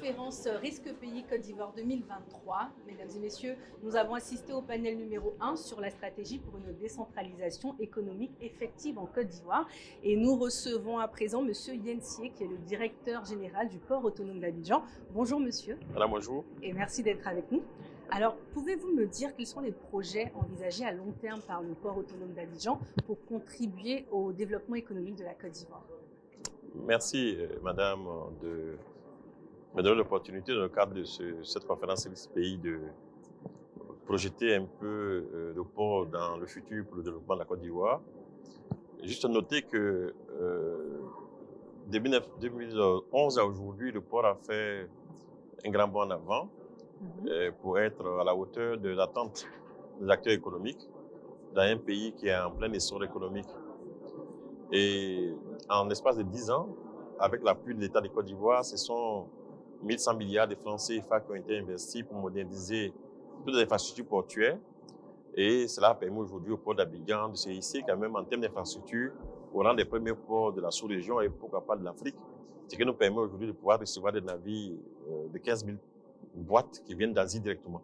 conférence Risque Pays Côte d'Ivoire 2023. Mesdames et messieurs, nous avons assisté au panel numéro 1 sur la stratégie pour une décentralisation économique effective en Côte d'Ivoire. Et nous recevons à présent Monsieur Yensié, qui est le directeur général du port autonome d'Abidjan. Bonjour monsieur. Madame, bonjour. Et merci d'être avec nous. Alors, pouvez-vous me dire quels sont les projets envisagés à long terme par le port autonome d'Abidjan pour contribuer au développement économique de la Côte d'Ivoire? Merci, madame, de me donner l'opportunité, dans le cadre de cette conférence pays, de projeter un peu le port dans le futur pour le développement de la Côte d'Ivoire. Juste noter que de 2011 à aujourd'hui, le port a fait un grand bond en avant pour être à la hauteur de l'attente des acteurs économiques dans un pays qui est en plein essor économique. Et en l'espace de 10 ans, avec l'appui de l'État de Côte d'Ivoire, ce sont 1100 milliards de francs CFA qui ont été investis pour moderniser toutes les infrastructures portuaires. Et cela permet aujourd'hui au port d'Abidjan de se hisser quand même en termes d'infrastructures au rang des premiers ports de la sous-région et pourquoi pas de l'Afrique. Ce qui nous permet aujourd'hui de pouvoir recevoir des navires de 15 000 boîtes qui viennent d'Asie directement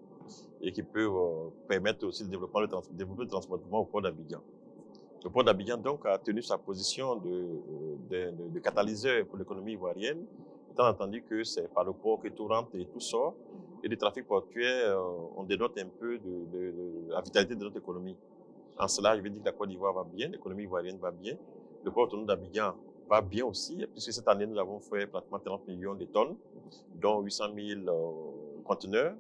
et qui peuvent permettre aussi le développement le transportement au port d'Abidjan. Le port d'Abidjan, donc, a tenu sa position de catalyseur pour l'économie ivoirienne, étant entendu que c'est par le port que tout rentre et tout sort. Et le trafic portuaire, on dénote un peu de la vitalité de notre économie. En cela, je veux dire que la Côte d'Ivoire va bien, l'économie ivoirienne va bien. Le port autonome d'Abidjan va bien aussi, puisque cette année, nous avons fait pratiquement 30 millions de tonnes, dont 800 000 conteneurs.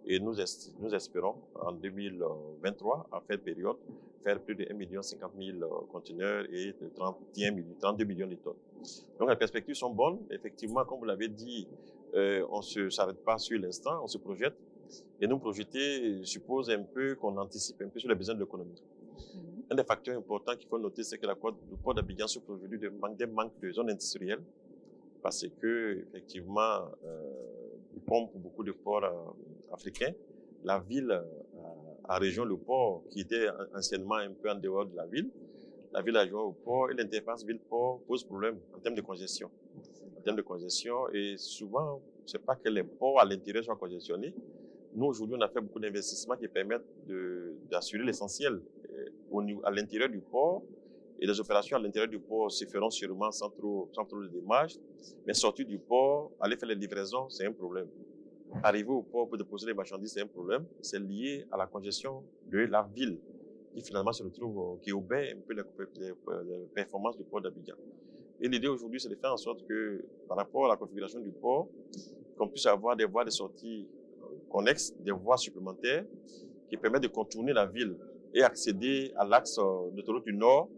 Et nous espérons, en 2023, en cette période, faire plus de 1,05 million de conteneurs et de 32 millions de tonnes. Donc, les perspectives sont bonnes. Effectivement, comme vous l'avez dit, on ne s'arrête pas sur l'instant, on se projette. Et nous projeter suppose un peu qu'on anticipe un peu sur les besoins de l'économie. Un des facteurs importants qu'il faut noter, c'est que le port d'Abidjan souffre aujourd'hui d'un manque de zones industrielles, parce que, effectivement, comme pour beaucoup de ports africains, la ville a rejoint le port qui était anciennement un peu en dehors de la ville. La ville a rejoint au port et l'interface ville-port pose problème en termes de congestion. Et souvent, c'est pas que les ports à l'intérieur soient congestionnés. Nous, aujourd'hui, on a fait beaucoup d'investissements qui permettent d'assurer l'essentiel à l'intérieur du port. Et les opérations à l'intérieur du port se feront sûrement sans trop de dommages. Mais sortir du port, aller faire les livraisons, c'est un problème. Arriver au port pour déposer les marchandises, c'est un problème. C'est lié à la congestion de la ville qui finalement se retrouve, qui obère un peu les performances du port d'Abidjan. Et l'idée aujourd'hui, c'est de faire en sorte que, par rapport à la configuration du port, qu'on puisse avoir des voies de sortie connexes, des voies supplémentaires qui permettent de contourner la ville et accéder à l'axe d'autoroute du Nord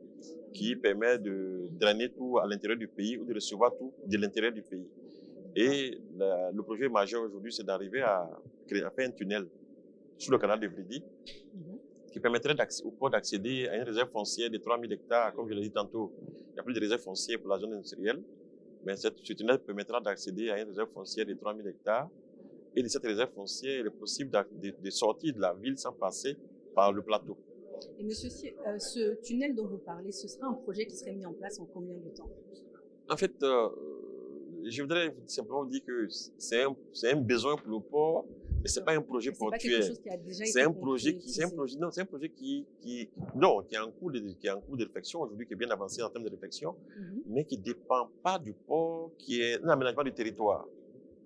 qui permet de drainer tout à l'intérieur du pays ou de recevoir tout de l'intérieur du pays. Et le projet majeur aujourd'hui, c'est d'arriver à faire un tunnel sur le canal de Vridi qui permettrait au port d'accéder à une réserve foncière de 3000 hectares. Comme je l'ai dit tantôt, il n'y a plus de réserve foncière pour la zone industrielle, mais ce tunnel permettra d'accéder à une réserve foncière de 3000 hectares. Et de cette réserve foncière, il est possible de sortir de la ville sans passer par le plateau. Et monsieur, ce tunnel dont vous parlez, ce sera un projet qui serait mis en place en combien de temps? En fait, je voudrais simplement vous dire que c'est un besoin pour le port, mais c'est pas un projet portuaire. C'est pas quelque chose qui a déjà été qui est en cours de réflexion aujourd'hui, qui est bien avancé en termes de réflexion, mais qui dépend pas du port, qui est un aménagement du territoire.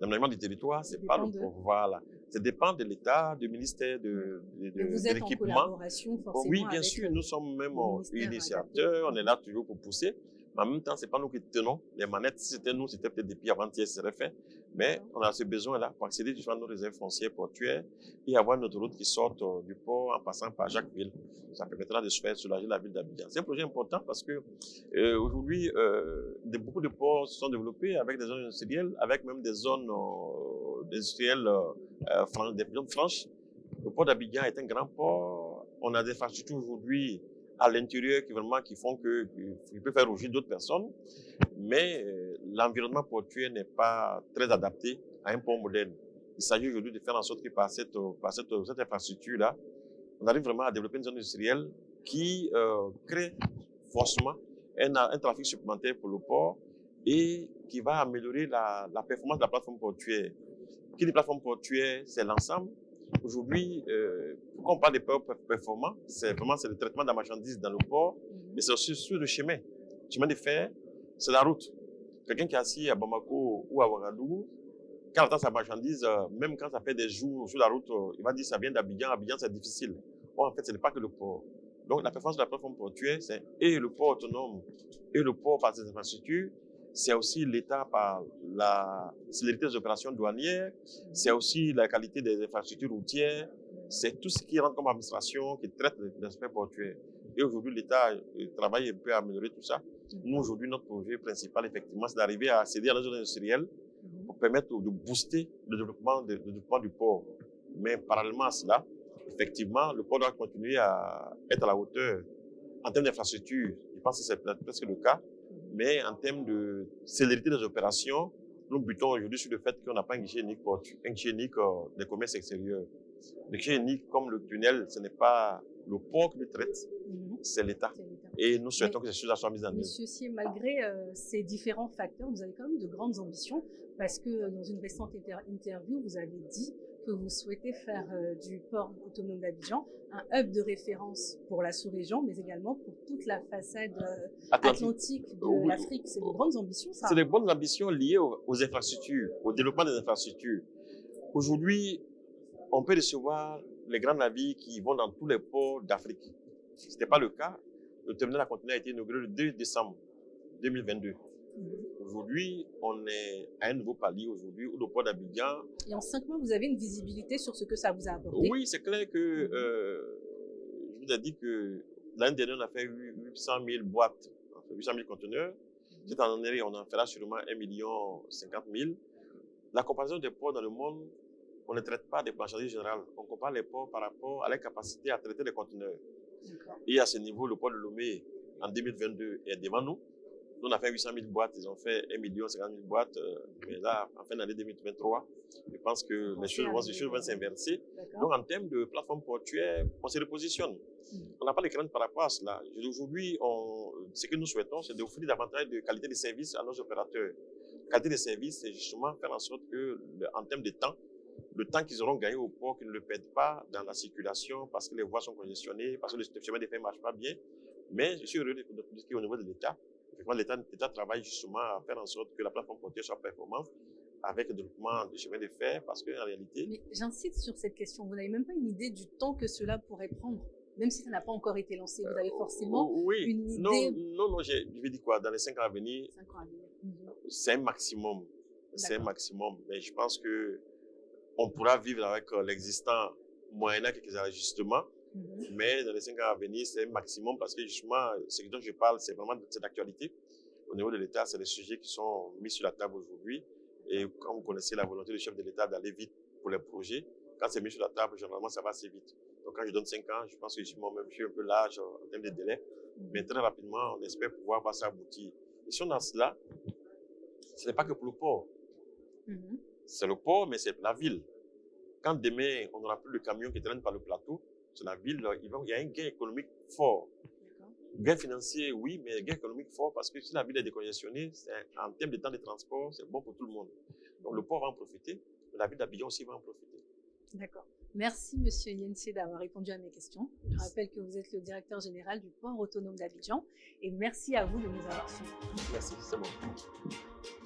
L'aménagement du territoire, c'est pas le port. Voilà. Ça dépend de l'État, du ministère de l'équipement. Vous êtes en collaboration forcément. Oui, bien sûr, nous sommes même initiateurs, on est là toujours pour pousser. Mais en même temps, c'est pas nous qui tenons les manettes. Si c'était nous, c'était peut-être depuis avant-hier, ce serait fait. Mais on a ce besoin-là pour accéder justement à nos réserves foncières portuaires et avoir notre route qui sorte du port en passant par Jacquesville. Ça permettra de faire soulager la ville d'Abidjan. C'est un projet important parce que aujourd'hui, beaucoup de ports se sont développés avec des zones industrielles, avec même des zones industrielles, des zones franches. Le port d'Abidjan est un grand port. On a des infrastructures aujourd'hui à l'intérieur qui font qui peut faire rougir d'autres personnes, mais l'environnement portuaire n'est pas très adapté à un port moderne. Il s'agit aujourd'hui de faire en sorte que par cette infrastructure-là, on arrive vraiment à développer une zone industrielle qui crée forcément un trafic supplémentaire pour le port et qui va améliorer la performance de la plateforme portuaire. Qui dit plateforme portuaire, c'est l'ensemble. Aujourd'hui, quand on parle des ports performants, c'est le traitement de la marchandise dans le port, mais c'est aussi sur le chemin. Le chemin de fer, c'est la route. Quelqu'un qui est assis à Bamako ou à Ouagadougou, quand il attend sa marchandise, même quand ça fait des jours sur la route, il va dire ça vient d'Abidjan. Abidjan, c'est difficile. Bon, en fait, ce n'est pas que le port. Donc, la performance de la plateforme portuaire, c'est et le port autonome et le port par ses infrastructures. C'est aussi l'État par la célérité des opérations douanières. C'est aussi la qualité des infrastructures routières. C'est tout ce qui rentre comme administration qui traite des aspects portuaires. Et aujourd'hui, l'État travaille un peu à améliorer tout ça. Nous, aujourd'hui, notre projet principal, effectivement, c'est d'arriver à accéder à la zone industrielle pour permettre de booster le développement du port. Mais parallèlement à cela, effectivement, le port doit continuer à être à la hauteur en termes d'infrastructure. Je pense que c'est presque le cas. Mais en termes de célérité des opérations, nous butons aujourd'hui sur le fait qu'on n'a pas un guichet unique des commerces extérieurs. Le guichet unique, comme le tunnel, ce n'est pas le port qui le traite, c'est l'État. Et nous souhaitons que ces choses soient mises en œuvre. Monsieur Sié, malgré ces différents facteurs, vous avez quand même de grandes ambitions parce que dans une récente interview, vous avez dit que vous souhaitez faire du port autonome d'Abidjan un hub de référence pour la sous-région, mais également pour toute la façade atlantique de l'Afrique. C'est de grandes ambitions, ça. C'est de bonnes ambitions liées aux infrastructures, au développement des infrastructures. Aujourd'hui, on peut recevoir les grands navires qui vont dans tous les ports d'Afrique. Ce n'était pas le cas. Le terminal à conteneurs a été inauguré le 2 décembre 2022. Aujourd'hui, on est à un nouveau palier aujourd'hui où le port d'Abidjan... Et en 5 mois, vous avez une visibilité sur ce que ça vous a apporté? Oui, c'est clair que je vous ai dit que l'année dernière, on a fait 800 000 boîtes, 800 000 conteneurs. Cette année, on en fera sûrement 1 50 000. La comparaison des ports dans le monde, on ne traite pas des marchandises générales. On compare les ports par rapport à la capacité à traiter les conteneurs. Et à ce niveau, le port de Lomé, en 2022, est devant nous. Nous, on a fait 800 000 boîtes, ils ont fait 1 50 000 boîtes. Mais là, en fin d'année 2023, je pense que les choses vont s'inverser. Donc, en termes de plateforme portuaire, on se repositionne. On n'a pas de crainte par rapport à cela. Aujourd'hui, ce que nous souhaitons, c'est d'offrir davantage de qualité de service à nos opérateurs. Qualité de service, c'est justement faire en sorte que, en termes de temps, le temps qu'ils auront gagné au port, qu'ils ne le perdent pas dans la circulation parce que les voies sont congestionnées, parce que le chemin de fer ne marche pas bien. Mais je suis heureux de ce qui est au niveau de l'État. L'État travaille justement à faire en sorte que la plateforme portuaire soit performante avec le développement du chemin de fer parce qu'en réalité... Mais j'insiste sur cette question. Vous n'avez même pas une idée du temps que cela pourrait prendre, même si ça n'a pas encore été lancé. Vous avez forcément une idée... Non, je vais dire quoi, dans les 5 ans à venir, c'est un maximum. C'est un maximum. Mais je pense que on pourra vivre avec l'existant moyennant quelques ajustements. Mais dans les 5 ans à venir, c'est un maximum parce que justement, ce dont je parle, c'est vraiment de cette actualité. Au niveau de l'État, c'est des sujets qui sont mis sur la table aujourd'hui. Et quand vous connaissez la volonté du chef de l'État d'aller vite pour les projets, quand c'est mis sur la table, généralement, ça va assez vite. Donc quand je donne 5 ans, je pense que je suis un peu large en termes de délai. Mais très rapidement, on espère pouvoir voir ça aboutir. Et si on a cela, ce n'est pas que pour le port. C'est le port, mais c'est la ville. Quand demain, on n'aura plus de camions qui traînent par le plateau, c'est la ville, il y a un gain économique fort. Gain financier, oui, mais gain économique fort parce que si la ville est décongestionnée, en termes de temps de transport, c'est bon pour tout le monde. Donc le port va en profiter, mais la ville d'Abidjan aussi va en profiter. D'accord. Merci, Monsieur Yensié, d'avoir répondu à mes questions. Je rappelle que vous êtes le directeur général du port autonome d'Abidjan et merci à vous de nous avoir suivis. Merci, c'est bon.